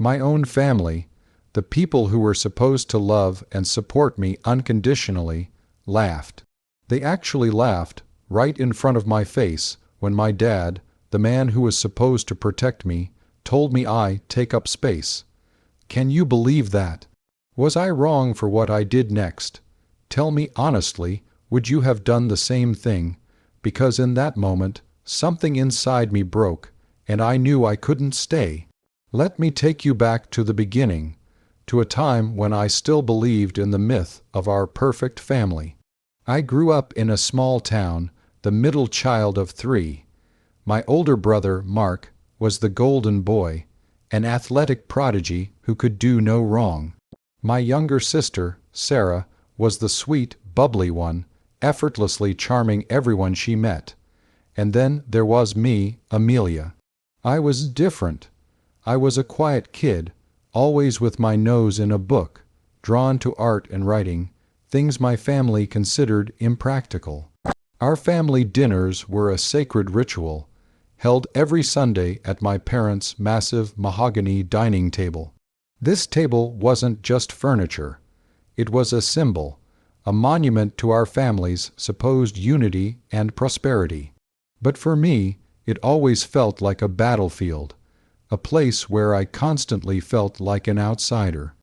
My own family, the people who were supposed to love and support me unconditionally, laughed. They actually laughed right in front of my face when my dad, the man who was supposed to protect me, told me I take up space. Can you believe that? Was I wrong for what I did next? Tell me honestly, would you have done the same thing? Because in that moment, something inside me broke, and I knew I couldn't stay. Let me take you back to the beginning, to a time when I still believed in the myth of our perfect family. I grew up in a small town, the middle child of 3. My older brother, Mark, was the golden boy, an athletic prodigy who could do no wrong. My younger sister, Sarah, was the sweet, bubbly one, effortlessly charming everyone she met. And then there was me, Amelia. I was different. I was a quiet kid, always with my nose in a book, drawn to art and writing, things my family considered impractical. Our family dinners were a sacred ritual, held every Sunday at my parents' massive mahogany dining table. This table wasn't just furniture. It was a symbol, a monument to our family's supposed unity and prosperity. But for me, it always felt like a battlefield, a place where I constantly felt like an outsider.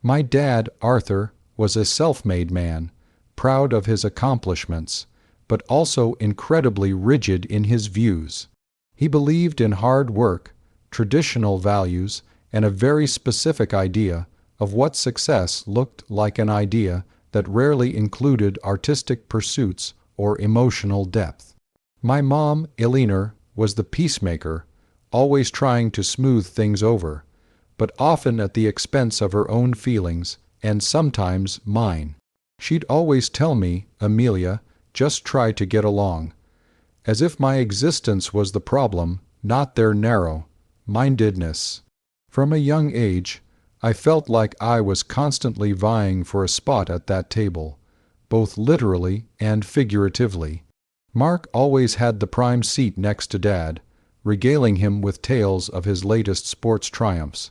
My dad, Arthur, was a self-made man, proud of his accomplishments, but also incredibly rigid in his views. He believed in hard work, traditional values, and a very specific idea of what success looked like, an idea that rarely included artistic pursuits or emotional depth. My mom, Eleanor, was the peacemaker, always trying to smooth things over, but often at the expense of her own feelings and sometimes mine. She'd always tell me, Amelia, just try to get along, as if my existence was the problem, not their narrow-mindedness. From a young age, I felt like I was constantly vying for a spot at that table, both literally and figuratively. Mark always had the prime seat next to Dad, regaling him with tales of his latest sports triumphs.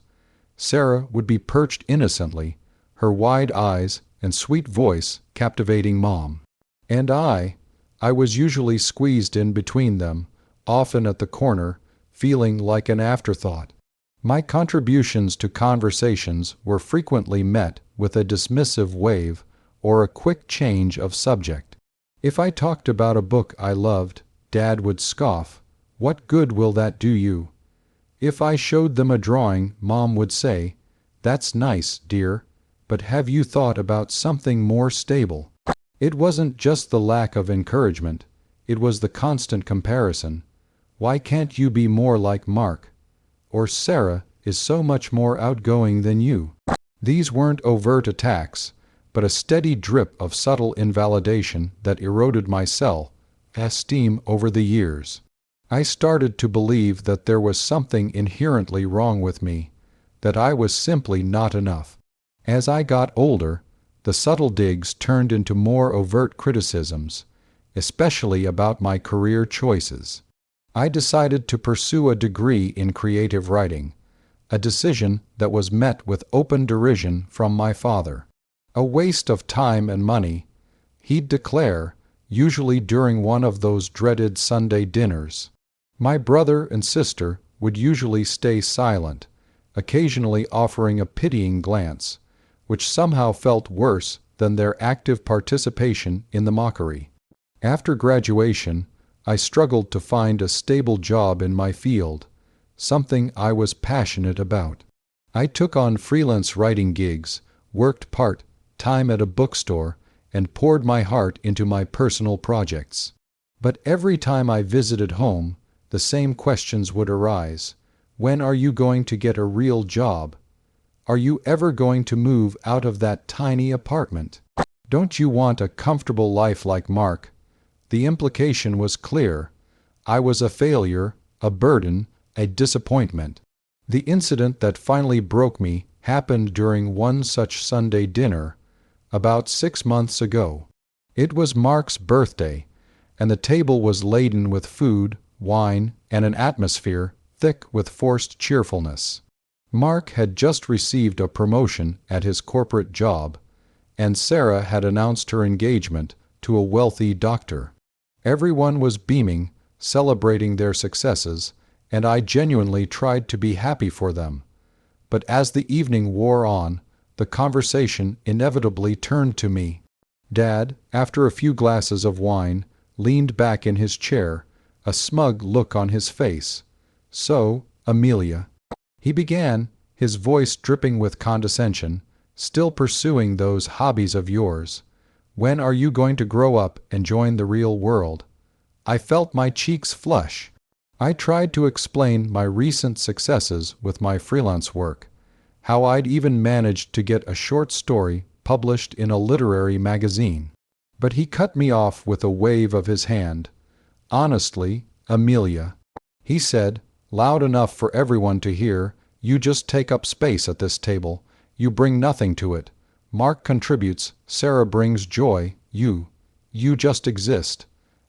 Sarah would be perched innocently, her wide eyes and sweet voice captivating Mom. And I was usually squeezed in between them, often at the corner, feeling like an afterthought. My contributions to conversations were frequently met with a dismissive wave or a quick change of subject. If I talked about a book I loved, Dad would scoff, "What good will that do you?" If I showed them a drawing, Mom would say, "That's nice, dear, but have you thought about something more stable?" It wasn't just the lack of encouragement, it was the constant comparison. "Why can't you be more like Mark?" Or "Sarah is so much more outgoing than you." These weren't overt attacks, but a steady drip of subtle invalidation that eroded my self-esteem over the years. I started to believe that there was something inherently wrong with me, that I was simply not enough. As I got older, the subtle digs turned into more overt criticisms, especially about my career choices. I decided to pursue a degree in creative writing, a decision that was met with open derision from my father. A waste of time and money, he'd declare, usually during one of those dreaded Sunday dinners. My brother and sister would usually stay silent, occasionally offering a pitying glance, which somehow felt worse than their active participation in the mockery. After graduation, I struggled to find a stable job in my field, something I was passionate about. I took on freelance writing gigs, worked part-time at a bookstore, and poured my heart into my personal projects. But every time I visited home, the same questions would arise. When are you going to get a real job? Are you ever going to move out of that tiny apartment? Don't you want a comfortable life like Mark? The implication was clear. I was a failure, a burden, a disappointment. The incident that finally broke me happened during one such Sunday dinner, about 6 months ago. It was Mark's birthday, and the table was laden with food, wine, and an atmosphere thick with forced cheerfulness. Mark had just received a promotion at his corporate job, and Sarah had announced her engagement to a wealthy doctor. Everyone was beaming, celebrating their successes, and I genuinely tried to be happy for them. But as the evening wore on, the conversation inevitably turned to me. Dad, after a few glasses of wine, leaned back in his chair, a smug look on his face. "So, Amelia," he began, his voice dripping with condescension, "still pursuing those hobbies of yours. When are you going to grow up and join the real world?" I felt my cheeks flush. I tried to explain my recent successes with my freelance work, how I'd even managed to get a short story published in a literary magazine. But he cut me off with a wave of his hand. "Honestly, Amelia," he said, loud enough for everyone to hear, "you just take up space at this table. You bring nothing to it. Mark contributes, Sarah brings joy, you just exist."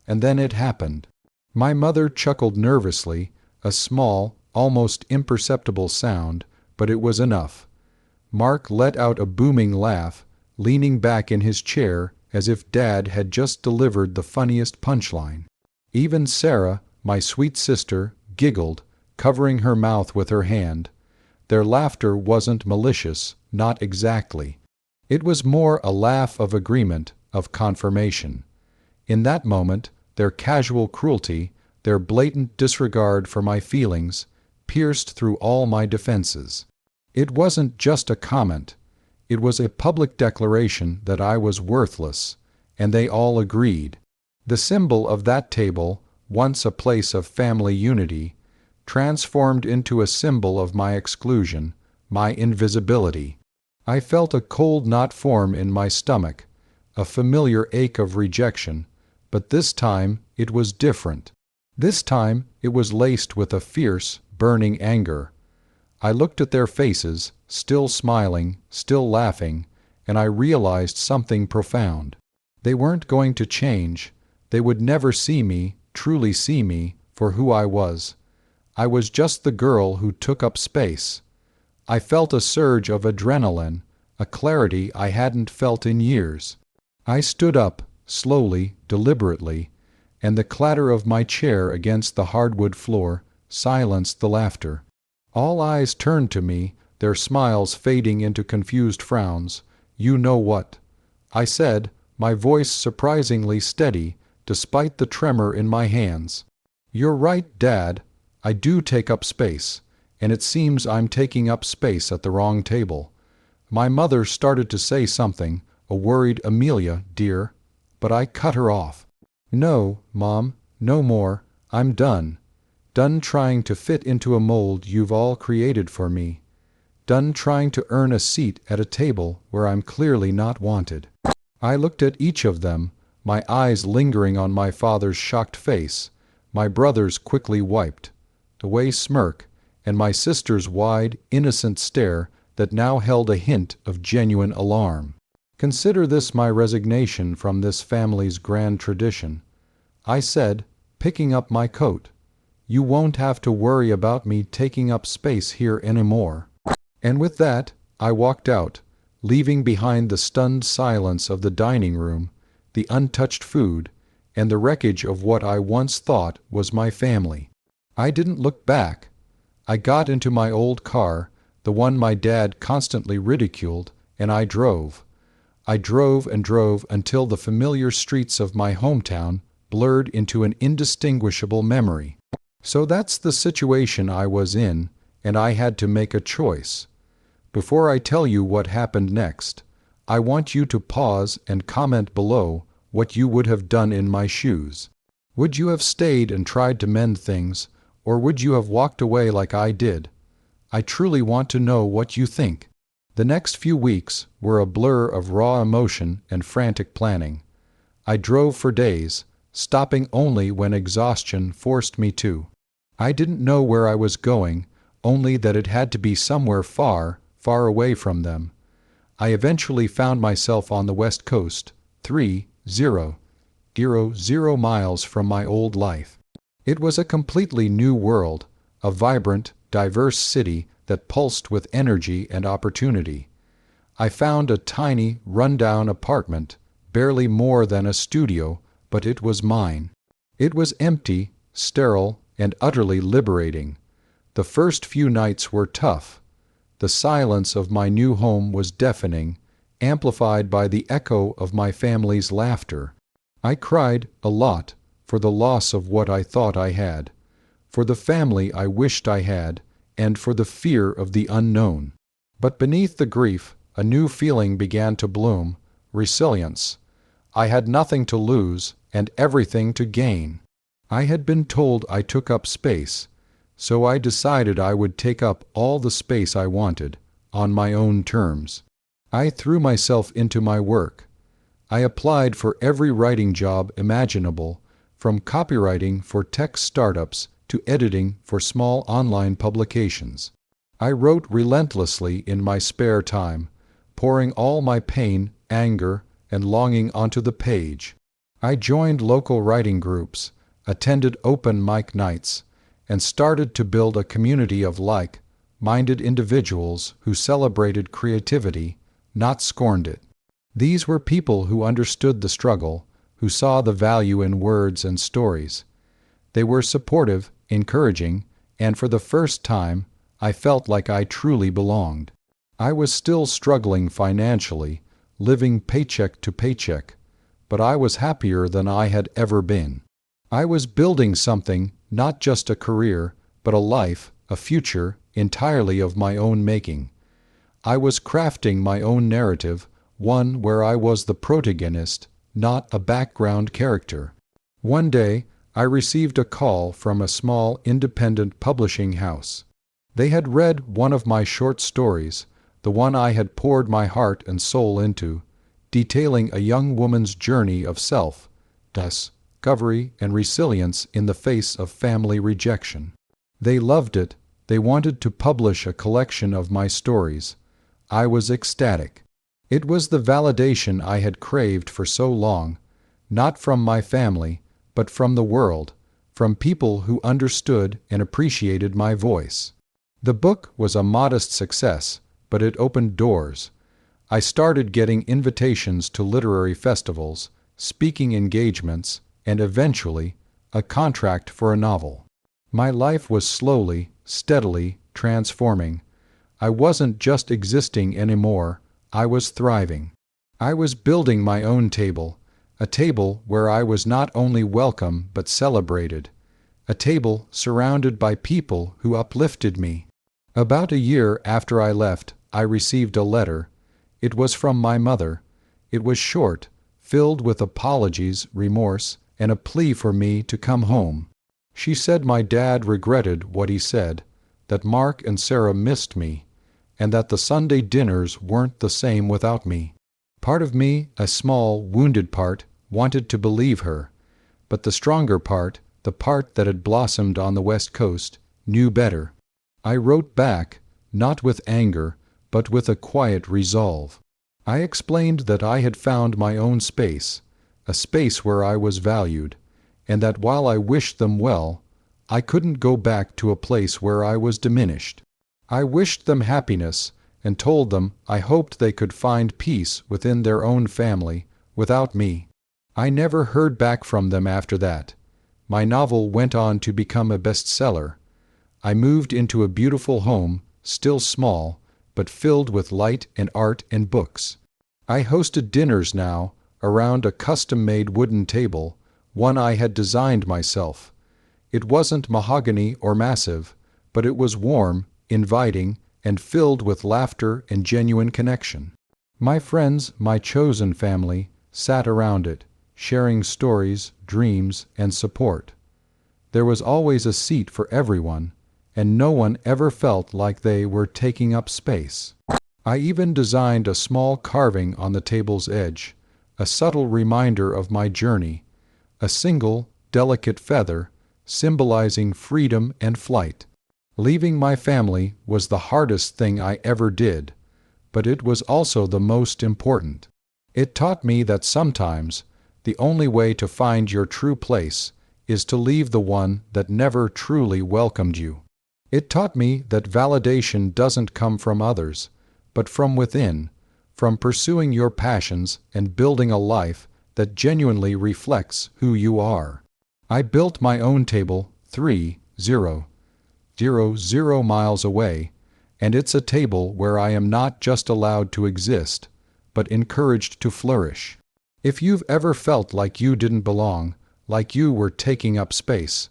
And then it happened. My mother chuckled nervously, a small, almost imperceptible sound, but it was enough. Mark let out a booming laugh, leaning back in his chair as if Dad had just delivered the funniest punchline. Even Sarah, my sweet sister, giggled, covering her mouth with her hand. Their laughter wasn't malicious, not exactly. It was more a laugh of agreement, of confirmation. In that moment, their casual cruelty, their blatant disregard for my feelings, pierced through all my defenses. It wasn't just a comment. It was a public declaration that I was worthless, and they all agreed. The symbol of that table, once a place of family unity, transformed into a symbol of my exclusion, my invisibility. I felt a cold knot form in my stomach, a familiar ache of rejection, but this time it was different. This time it was laced with a fierce, burning anger. I looked at their faces, still smiling, still laughing, and I realized something profound. They weren't going to change. They would never see me, truly see me, for who I was. I was just the girl who took up space. I felt a surge of adrenaline, a clarity I hadn't felt in years. I stood up, slowly, deliberately, and the clatter of my chair against the hardwood floor silenced the laughter. All eyes turned to me, their smiles fading into confused frowns. "You know what?" I said, my voice surprisingly steady, despite the tremor in my hands. "You're right, Dad. I do take up space, and it seems I'm taking up space at the wrong table." My mother started to say something, a worried "Amelia, dear," but I cut her off. "No, Mom, no more. I'm done. Done trying to fit into a mold you've all created for me. Done trying to earn a seat at a table where I'm clearly not wanted." I looked at each of them, my eyes lingering on my father's shocked face, my brother's quickly wiped away smirk, and my sister's wide, innocent stare that now held a hint of genuine alarm. "Consider this my resignation from this family's grand tradition," I said, picking up my coat. "You won't have to worry about me taking up space here anymore." And with that, I walked out, leaving behind the stunned silence of the dining room, the untouched food, and the wreckage of what I once thought was my family. I didn't look back. I got into my old car, the one my dad constantly ridiculed, and I drove. I drove and drove until the familiar streets of my hometown blurred into an indistinguishable memory. So that's the situation I was in, and I had to make a choice. Before I tell you what happened next, I want you to pause and comment below what you would have done in my shoes. Would you have stayed and tried to mend things, or would you have walked away like I did? I truly want to know what you think. The next few weeks were a blur of raw emotion and frantic planning. I drove for days, stopping only when exhaustion forced me to. I didn't know where I was going, only that it had to be somewhere far, far away from them. I eventually found myself on the West Coast, 3,000 miles from my old life. It was a completely new world, a vibrant, diverse city that pulsed with energy and opportunity. I found a tiny, run-down apartment, barely more than a studio, but it was mine. It was empty, sterile, and utterly liberating. The first few nights were tough. The silence of my new home was deafening, amplified by the echo of my family's laughter. I cried a lot for the loss of what I thought I had, for the family I wished I had, and for the fear of the unknown. But beneath the grief, a new feeling began to bloom: resilience. I had nothing to lose and everything to gain. I had been told I took up space, so I decided I would take up all the space I wanted, on my own terms. I threw myself into my work. I applied for every writing job imaginable, from copywriting for tech startups to editing for small online publications. I wrote relentlessly in my spare time, pouring all my pain, anger, and longing onto the page. I joined local writing groups, attended open mic nights, and started to build a community of like-minded individuals who celebrated creativity, not scorned it. These were people who understood the struggle, who saw the value in words and stories. They were supportive, encouraging, and for the first time, I felt like I truly belonged. I was still struggling financially, living paycheck to paycheck, but I was happier than I had ever been. I was building something, not just a career, but a life, a future, entirely of my own making. I was crafting my own narrative, one where I was the protagonist, not a background character. One day, I received a call from a small independent publishing house. They had read one of my short stories, the one I had poured my heart and soul into, detailing a young woman's journey of self-discovery and resilience in the face of family rejection. They loved it. They wanted to publish a collection of my stories. I was ecstatic. It was the validation I had craved for so long, not from my family, but from the world, from people who understood and appreciated my voice. The book was a modest success, but it opened doors. I started getting invitations to literary festivals, speaking engagements, and eventually, a contract for a novel. My life was slowly, steadily transforming. I wasn't just existing anymore, I was thriving. I was building my own table, a table where I was not only welcome but celebrated, a table surrounded by people who uplifted me. About a year after I left, I received a letter. It was from my mother. It was short, filled with apologies, remorse, and a plea for me to come home. She said my dad regretted what he said, that Mark and Sarah missed me, and that the Sunday dinners weren't the same without me. Part of me, a small, wounded part, wanted to believe her, but the stronger part, the part that had blossomed on the West Coast, knew better. I wrote back, not with anger, but with a quiet resolve. I explained that I had found my own space, a space where I was valued, and that while I wished them well, I couldn't go back to a place where I was diminished. I wished them happiness and told them I hoped they could find peace within their own family, without me. I never heard back from them after that. My novel went on to become a bestseller. I moved into a beautiful home, still small, but filled with light and art and books. I hosted dinners now, around a custom-made wooden table, one I had designed myself. It wasn't mahogany or massive, but it was warm, inviting, and filled with laughter and genuine connection. My friends, my chosen family, sat around it, sharing stories, dreams, and support. There was always a seat for everyone, and no one ever felt like they were taking up space. I even designed a small carving on the table's edge, a subtle reminder of my journey, a single, delicate feather, symbolizing freedom and flight. Leaving my family was the hardest thing I ever did, but it was also the most important. It taught me that sometimes the only way to find your true place is to leave the one that never truly welcomed you. It taught me that validation doesn't come from others, but from within, from pursuing your passions and building a life that genuinely reflects who you are. I built my own table 3,000 miles away, and it's a table where I am not just allowed to exist, but encouraged to flourish. If you've ever felt like you didn't belong, like you were taking up space,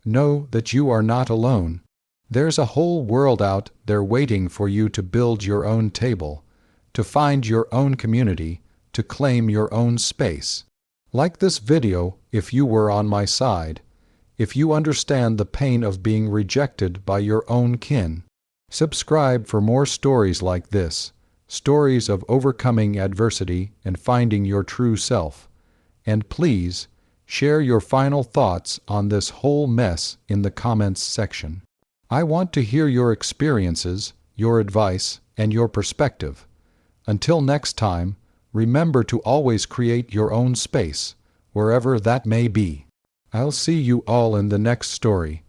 know that you are not alone. There's a whole world out there waiting for you to build your own table, to find your own community, to claim your own space. Like this video if you were on my side, if you understand the pain of being rejected by your own kin. Subscribe for more stories like this, stories of overcoming adversity and finding your true self. And please, share your final thoughts on this whole mess in the comments section. I want to hear your experiences, your advice, and your perspective. Until next time, remember to always create your own space, wherever that may be. I'll see you all in the next story.